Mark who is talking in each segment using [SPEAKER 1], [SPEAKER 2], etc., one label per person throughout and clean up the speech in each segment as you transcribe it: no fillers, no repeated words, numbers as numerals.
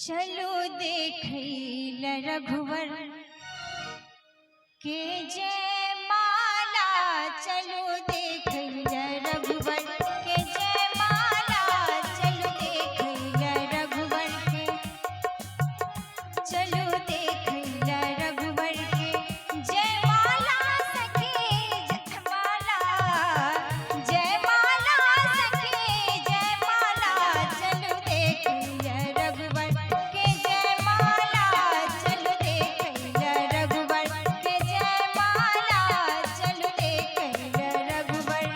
[SPEAKER 1] चलो देखैल रघुवर के जय माला, चलो देखैल रघुवर के जय माला, चलो देखैल रघुवर के, चलो देखैल रघुवर के जय माला सखी जयमाला, जय माला सखी जय माला, चलो देखैल रघुवर के जय माला, चलो देखैल रघुवर के जय माला, चलो देखैल रघुवर।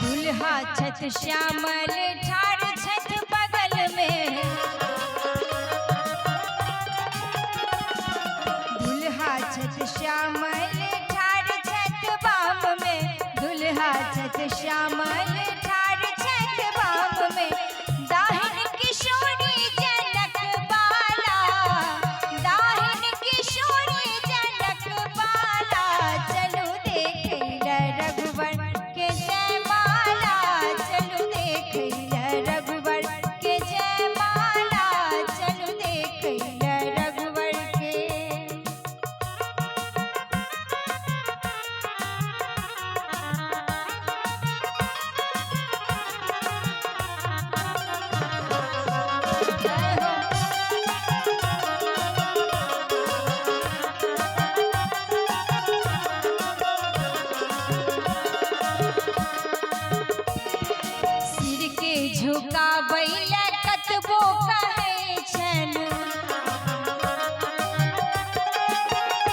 [SPEAKER 1] दुल्हा छत श्यामल ठाड़ छत बगल में, दुल्हा छत श्यामल ठाड़ छत बाम में, दुल्हा छत श्यामल ठाड़ छत बाम में, दाहिन किशोरी जनक बाला, दाहिन किशोरी जनक बाला, चलो देखैल रघुवर के जय माला, चलो देखैल रघुवर के जय माला, चलो देखैल रघुवर के। सिर के झुकाबैल कतबो कहै छन,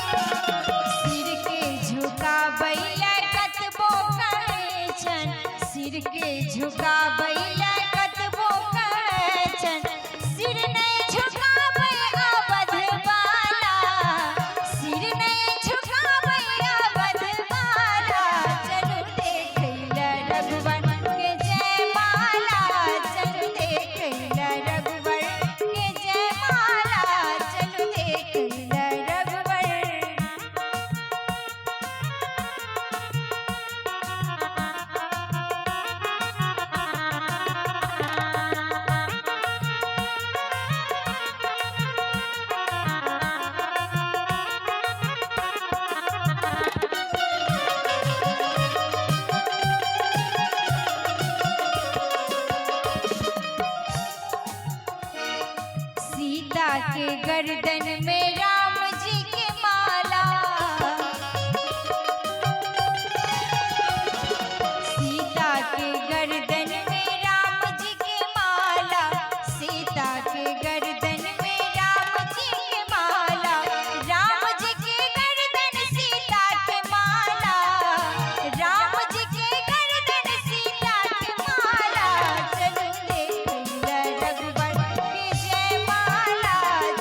[SPEAKER 1] सिर के झुकाबैल कतबो कहै छन, सिर के झुकाबैल कतबो कहै छन, सिर नहीं झुकाबै अवध बाला, सिर नहीं झुकाबै अवध बाला, चलो देखैल रघुवर के जय माला, चलो देखैल रघुवर के जय माला, चलो देखैल रघुवर। सीता के गर्दन में राम जी के माला, सीता के गर्दन में राम जी के माला, सीता के गर्दन में राम जी के माला, राम जी के गर्दन सीता के माला, राम जी के गर्दन सीता के माला, चलो देखैल रघुवर के जय माला,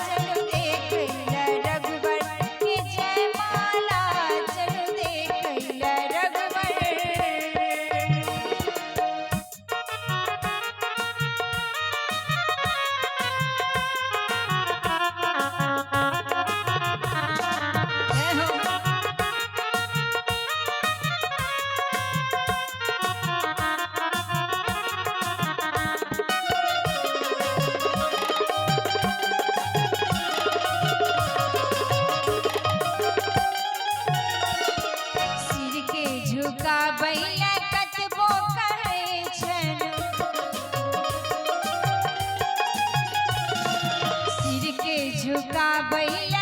[SPEAKER 1] चलो देखैल रघुवर के जय माला, चलो देखैल रघुवर। जय हो। सिर के झुकाबैल कतबो कहै छन, सिर के झुकाबैल